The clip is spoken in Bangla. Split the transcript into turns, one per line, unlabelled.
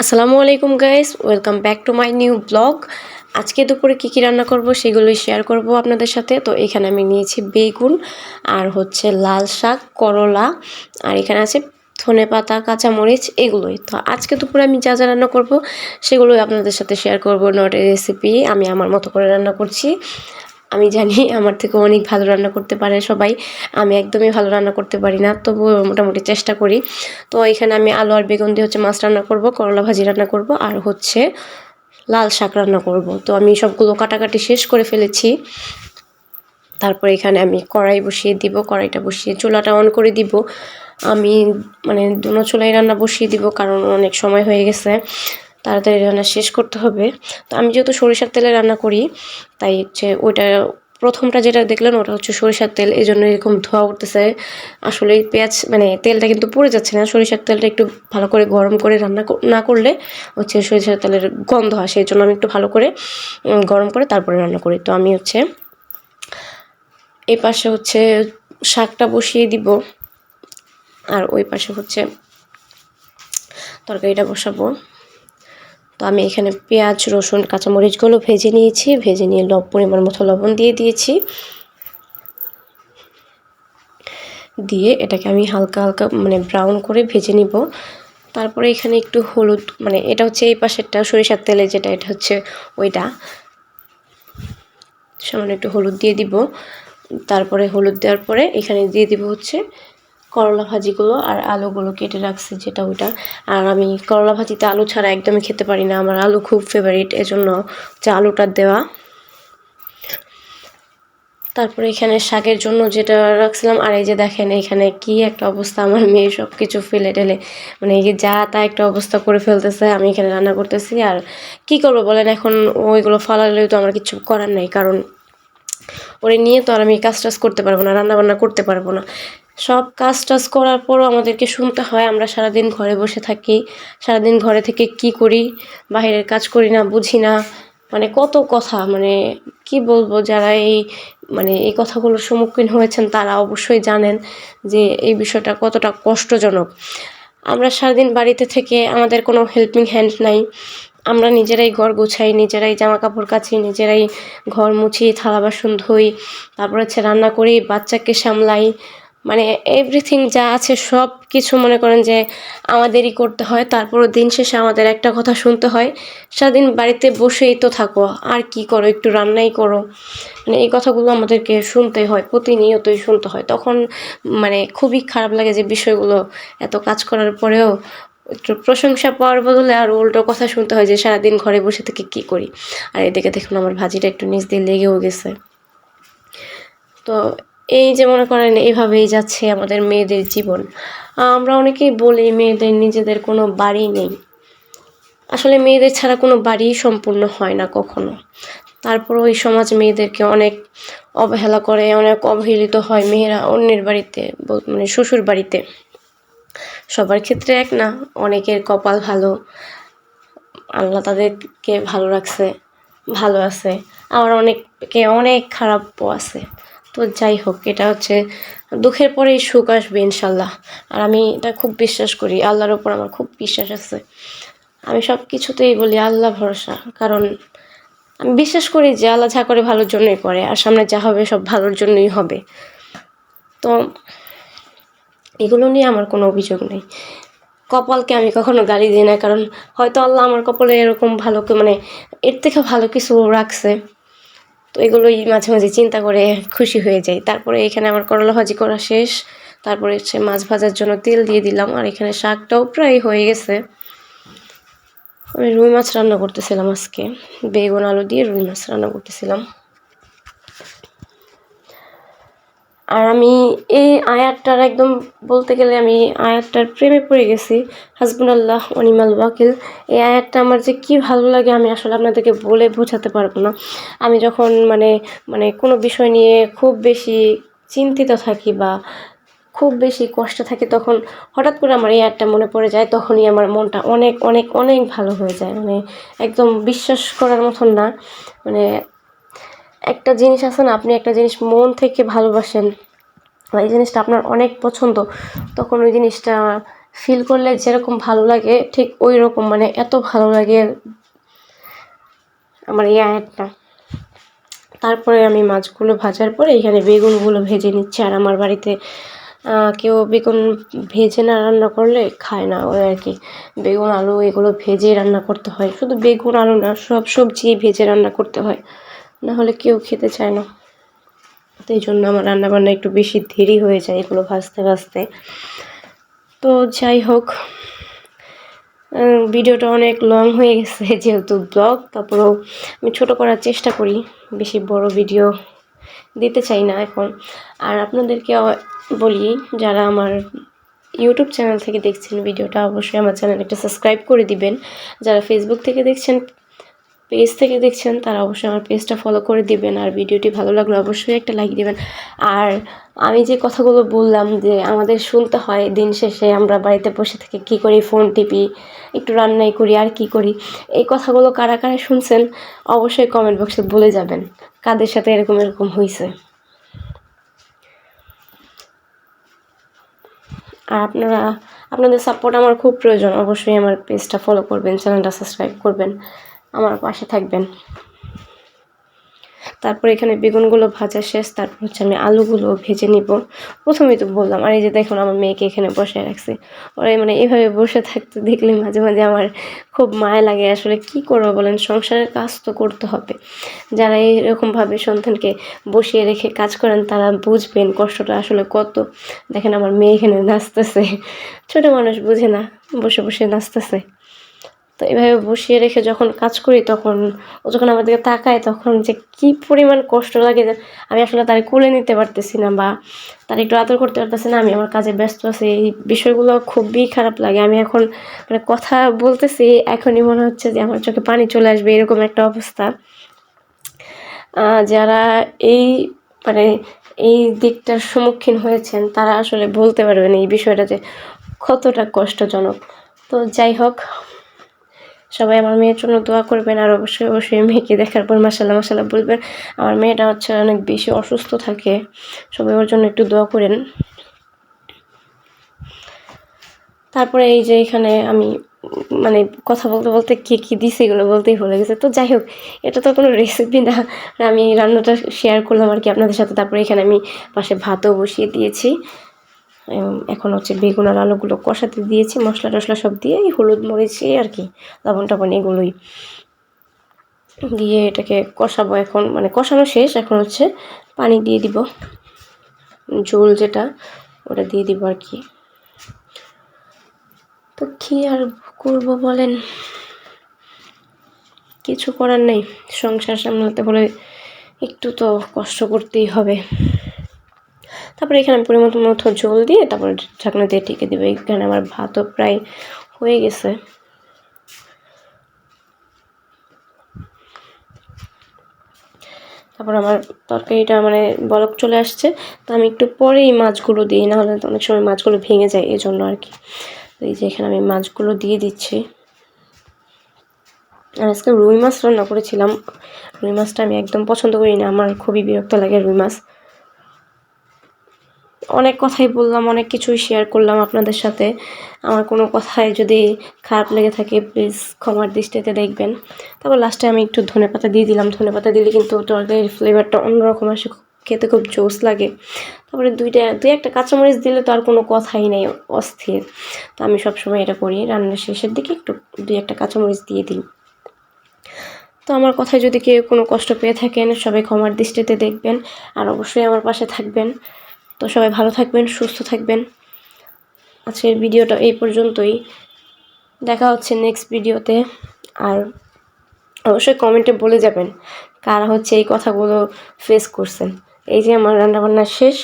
আসসালামু আলাইকুম guys, welcome back to my new blog. আজকে দুপুরে কী রান্না করব সেগুলোই শেয়ার করব আপনাদের সাথে। তো এখানে আমি নিয়েছি বেগুন আর হচ্ছে লাল শাক, করলা, আর এখানে আছে ধনেপাতা, কাঁচামরিচ, এগুলোই। তো আজকে দুপুরে আমি যা যা রান্না করব সেগুলোই আপনাদের সাথে শেয়ার করব। নট এ রেসিপি, আমি আমার মতো করে রান্না করছি। আমি জানি আমার থেকে অনেক ভালো রান্না করতে পারে সবাই, আমি একদমই ভালো রান্না করতে পারি না, তবুও মোটামুটি চেষ্টা করি। তো এখানে আমি আলু আর বেগুন দিয়ে হচ্ছে মাছ রান্না করব, করলা ভাজি রান্না করব, আর হচ্ছে লাল শাক রান্না করব। তো আমি সবগুলো কাটাকাটি শেষ করে ফেলেছি। তারপর এখানে আমি কড়াই বসিয়ে দিব, কড়াইটা বসিয়ে চুলাটা অন করে দিব। আমি দুনো চুলাই রান্না বসিয়ে দিব, কারণ অনেক সময় হয়ে গেছে, তাড়াতাড়ি রান্না শেষ করতে হবে। তো আমি যেহেতু সরিষার তেলে রান্না করি, তাই হচ্ছে ওইটা প্রথমটা যেটা দেখলেন ওটা হচ্ছে সরিষার তেল, এই জন্য এরকম ধোয়া উঠতেছে। আসলে পেঁয়াজ তেলটা কিন্তু পুড়ে যাচ্ছে না, সরিষার তেলটা একটু ভালো করে গরম করে রান্না না করলে হচ্ছে সরিষার তেলের গন্ধ আসে, এই জন্য আমি একটু ভালো করে গরম করে তারপরে রান্না করি। তো আমি হচ্ছে এই পাশে হচ্ছে শাকটা বসিয়ে দিব, আর ওই পাশে হচ্ছে তরকারিটা বসাবো। তো আমি এখানে পেঁয়াজ, রসুন, কাঁচামরিচগুলো ভেজে নিয়েছি, ভেজে নিয়ে পরিমাণ মতো লবণ দিয়ে দিয়েছি। দিয়ে এটাকে আমি হালকা হালকা ব্রাউন করে ভেজে নিব। তারপরে এখানে একটু হলুদ, এটা হচ্ছে এই পাশেরটা সরিষার তেলে যেটা, এটা হচ্ছে ওইটা। সামান্য একটু হলুদ দিয়ে দিব। তারপরে হলুদ দেওয়ার পরে এখানে দিয়ে দিব হচ্ছে করলা ভাজিগুলো আর আলুগুলো কেটে রাখছি যেটা ওইটা। আর আমি করলা ভাজিতে আলু ছাড়া একদমই খেতে পারি না, আমার আলু খুব ফেভারিট, এজন্য হচ্ছে আলুটা দেওয়া। তারপরে এখানে শাকের জন্য যেটা রাখছিলাম, আর এই যে দেখেন এখানে কি একটা অবস্থা, আমার মেয়ে সব কিছু ফেলে টেলে এই যে যা তা একটা অবস্থা করে ফেলতেছে। আমি এখানে রান্না করতেছি, আর কি করবো বলেন, এখন ওইগুলো ফালালেও তো আমার কিছু করার নেই, কারণ ওরে নিয়ে তো আর আমি কাজ টাজ করতে পারবো না, রান্না বান্না করতে পারবো না। সব কাজ টাজ করার পরও আমাদেরকে শুনতে হয়, আমরা সারাদিন ঘরে বসে থাকি, সারাদিন ঘরে থেকে কি করি, বাইরের কাজ করি না, বুঝি না, কত কথা, কি বলবো, যারা এই কথাগুলোর সম্মুখীন হয়েছেন তারা অবশ্যই জানেন যে এই বিষয়টা কতটা কষ্টজনক। আমরা সারাদিন বাড়িতে থেকে আমাদের কোনো হেল্পিং হ্যান্ড নাই, আমরা নিজেরাই ঘর গোছাই, নিজেরাই জামা কাপড় কাচি, নিজেরাই ঘর মুছি, থালা বাসন ধুই, তারপর হচ্ছে রান্না করি, বাচ্চাকে সামলাই, এভরিথিং যা আছে সব কিছু মনে করেন যে আমাদেরই করতে হয়। তারপরও দিন শেষে আমাদের একটা কথা শুনতে হয়, সারাদিন বাড়িতে বসেই তো থাকো, আর কি করো, একটু রান্নাই করো। এই কথাগুলো আমাদেরকে শুনতে হয়, প্রতিনিয়তই শুনতে হয়। তখন খুবই খারাপ লাগে যে বিষয়গুলো এত কাজ করার পরেও একটু প্রশংসা পাওয়ার বদলে আর উল্টো কথা শুনতে হয় যে সারাদিন ঘরে বসে থেকে কি করি। আর এদিকে দেখুন আমার ভাজিটা একটু নিচ দিয়ে লেগেও গেছে। তো এই যে মনে করেন এইভাবেই যাচ্ছে আমাদের মেয়েদের জীবন। আমরা অনেকেই বলি মেয়েদের নিজেদের কোনো বাড়ি নেই, আসলে মেয়েদের ছাড়া কোনো বাড়িই সম্পূর্ণ হয় না কখনো। তারপর ওই সমাজ মেয়েদেরকে অনেক অবহেলা করে, অনেক অবহেলিত হয় মেয়েরা অন্যের বাড়িতে, শ্বশুর বাড়িতে। সবার ক্ষেত্রে এক না, অনেকের কপাল ভালো, আল্লাহ তাদেরকে ভালো রাখছে, ভালো আছে, আবার অনেকে অনেক খারাপও আছে। তো যাই হোক, এটা হচ্ছে দুঃখের পরেই সুখ আসবে ইনশাল্লাহ। আর আমি এটা খুব বিশ্বাস করি, আল্লাহর ওপর আমার খুব বিশ্বাস আছে। আমি সব কিছুতেই বলি আল্লাহ ভরসা, কারণ আমি বিশ্বাস করি যে আল্লাহ যা করে ভালোর জন্যই করে, আর সামনে যা হবে সব ভালোর জন্যই হবে। তো এগুলো নিয়ে আমার কোনো অভিযোগ নেই। কপালকে আমি কখনো গালি দিই না, কারণ হয়তো আল্লাহ আমার কপালে এরকম ভালো এর থেকে ভালো কিছু রাখছে। তো এগুলোই মাঝে মাঝে চিন্তা করে খুশি হয়ে যাই। তারপরে এখানে আমার করলা ভাজি করা শেষ, তারপরে হচ্ছে মাছ ভাজার জন্য তেল দিয়ে দিলাম, আর এখানে শাকটাও প্রায় হয়ে গেছে। আমি রুই মাছ রান্না করতেছিলাম আজকে, বেগুন আলু দিয়ে রুই মাছ রান্না করতেছিলাম। আর আমি এই আয়াতটার একদম বলতে গেলে আমি আয়াতটার প্রেমে পড়ে গেছি, হাসবুনাল্লাহ ওয়া নি'মাল ওয়াকিল। এই আয়াতটা আমার যে কী ভালো লাগে আমি আসলে আপনাদেরকে বলে বোঝাতে পারবো না। আমি যখন কোনো বিষয় নিয়ে খুব বেশি চিন্তিত থাকি বা খুব বেশি কষ্ট থাকি, তখন হঠাৎ করে আমার এই আয়াতটা মনে পড়ে যায়, তখনই আমার মনটা অনেক অনেক অনেক ভালো হয়ে যায়। একদম বিশ্বাস করার মতন না। একটা জিনিস আছে না, আপনি একটা জিনিস মন থেকে ভালোবাসেন, এই জিনিসটা আপনার অনেক পছন্দ, তখন ওই জিনিসটা ফিল করলে যেরকম ভালো লাগে ঠিক ওই রকম, মানে এত ভালো লাগে আমার এই আয়াতটা। তারপরে আমি মাছগুলো ভাজার পরে এখানে বেগুনগুলো ভেজে নিচ্ছি। আর আমার বাড়িতে কেউ বেগুন ভেজে না রান্না করলে খায় না, ওই আর কি বেগুন আলু এগুলো ভেজে রান্না করতে হয়। শুধু বেগুন আলু না, সব সবজি ভেজে রান্না করতে হয়, না হলে কেউ খেতে চায় না। তো এই জন্য আমার রান্নাবান্না একটু বেশি দেরি হয়ে যায় এগুলো ভাজতে ভাজতে। তো যাই হোক, ভিডিওটা অনেক লং হয়ে গেছে যেহেতু ব্লগ, তারপরেও আমি ছোট করার চেষ্টা করি, বেশি বড় ভিডিও দিতে চাই না এখন। আর আপনাদেরকে বলি, যারা আমার ইউটিউব চ্যানেল থেকে দেখছেন ভিডিওটা, অবশ্যই আমার চ্যানেল একটা সাবস্ক্রাইব করে দিবেন। যারা ফেসবুক থেকে দেখছেন, পেজ থেকে দেখছেন, তারা অবশ্যই আমার পেজটা ফলো করে দিবেন। আর ভিডিওটি ভালো লাগলে অবশ্যই একটা লাইক দিবেন। আর আমি যে কথাগুলো বললাম যে আমাদের শুনতে হয়, দিন শেষে আমরা বাড়িতে বসে থেকে কী করি, ফোন টিপি, একটু রান্নাই করি আর কি করি, এই কথাগুলো কারা কারা শুনছেন অবশ্যই কমেন্ট বক্সে বলে যাবেন কাদের সাথে এরকম এরকম হয়েছে। আর আপনাদের সাপোর্ট আমার খুব প্রয়োজন। অবশ্যই আমার পেজটা ফলো করবেন, চ্যানেলটা সাবস্ক্রাইব করবেন, আমার পাশে থাকবেন। তারপর এখানে বেগুনগুলো ভাজা শেষ, তারপর হচ্ছে আমি আলুগুলো ভেজে নিব। প্রথমেই তো বললাম, আর এই যে দেখুন আমার মেয়েকে এখানে বসে রাখছি, ওরা মানে এইভাবে বসে থাকতে দেখলে মাঝে মাঝে আমার খুব মায়া লাগে। আসলে কি করবো বলেন, সংসারের কাজ তো করতে হবে। যারা এইরকমভাবে সন্তানকে বসিয়ে রেখে কাজ করেন তারা বুঝবেন কষ্টটা আসলে কত। দেখেন আমার মেয়ে এখানে নাচতেছে, ছোটো মানুষ বুঝে না, বসে বসে নাচতেছে। তো এভাবে বসিয়ে রেখে যখন কাজ করি তখন ও যখন আমার দিকে তাকায় তখন যে কী পরিমাণ কষ্ট লাগে, যে আমি আসলে তার কোলে নিতে পারতেছি না বা তার একটু আদর করতে পারতেছি না, আমি আমার কাজে ব্যস্ত আছি। এই বিষয়গুলো খুবই খারাপ লাগে। আমি এখন মানে কথা বলতেছি, এখনই মনে হচ্ছে যে আমার চোখে পানি চলে আসবে, এরকম একটা অবস্থা। যারা এই মানে এই দিকটার সম্মুখীন হয়েছেন তারা আসলে বলতে পারবেন এই বিষয়টা যে কতটা কষ্টজনক। তো যাই হোক, সবাই আমার মেয়ের জন্য দোয়া করবেন। আর অবশ্যই অবশ্যই মেয়েকে দেখার পর মাশাআল্লাহ মাশাআল্লাহ বলবেন। আমার মেয়েটা হচ্ছে অনেক বেশি অসুস্থ থাকে, সবাই ওর জন্য একটু দোয়া করেন। তারপরে এই যে এখানে আমি মানে কথা বলতে বলতে কী দিছে এগুলো বলতেই ভুলে গেছে। তো যাই হোক, এটা তো কোনো রেসিপি না, আমি রান্নাটা শেয়ার করলাম আর কি আপনাদের সাথে। তারপরে এখানে আমি পাশে ভাতও বসিয়ে দিয়েছি। এখন হচ্ছে বেগুন আর আলুগুলো কষাতে দিয়েছি, মশলা টশলা সব দিয়ে, হলুদ মরিচ আর কি, লবণ টবণ এগুলোই দিয়ে এটাকে কষাবো। এখন মানে কষানো শেষ, এখন হচ্ছে পানি দিয়ে দিব, ঝোল যেটা ওটা দিয়ে দিব আর কি। তো কী আর করবো বলেন, কিছু করার নেই, সংসার সামলাতে হলে একটু তো কষ্ট করতেই হবে। তারপরে এখানে পরিমাণ মতো ঝোল দিয়ে তারপর ঢাকনা দিয়ে ঢেকে দেবে। এখানে আমার ভাতও প্রায় হয়ে গেছে। তারপর আমার তরকারিটা মানে বলক চলে আসছে, তো আমি একটু পরেই মাছগুলো দিই, নাহলে অনেক সময় মাছগুলো ভেঙে যায়, এই জন্য আর কি। তো এই যে এখানে আমি মাছগুলো দিয়ে দিচ্ছি। আর আজকে রুই মাছ রান্না করেছিলাম। রুই মাছটা আমি একদম পছন্দ করি না, আমার খুবই বিরক্ত লাগে রুই মাছ। অনেক কথাই বললাম, অনেক কিছুই শেয়ার করলাম আপনাদের সাথে। আমার কোনো কথায় যদি খারাপ লেগে থাকে প্লিজ ক্ষমার দৃষ্টিতে দেখবেন। তারপর লাস্টে আমি একটু ধনেপাতা দিয়ে দিলাম। ধনেপাতা দিলে কিন্তু তরকারির ফ্লেভারটা অন্যরকম আসে, খেতে খুব জোস লাগে। তারপরে দুই একটা কাঁচামরিচ দিলে তো আর কোনো কথাই নেই, অস্থির। তো আমি সবসময় এটা করি, রান্নার শেষের দিকে একটু 2-1টা কাঁচামরিচ দিয়ে দিই। তো আমার কথায় যদি কেউ কোনো কষ্ট পেয়ে থাকেন সবাই ক্ষমার দৃষ্টিতে দেখবেন, আর অবশ্যই আমার পাশে থাকবেন। তো সবাই ভালো থাকবেন, সুস্থ থাকবেন। আজকের ভিডিওটা এই পর্যন্তই, দেখা হচ্ছে নেক্সট ভিডিওতে। আর অবশ্যই কমেন্টে বলে যাবেন কারা হচ্ছে এই কথাগুলো ফেস করছেন। এই যে আমার রান্নাবান্না শেষ,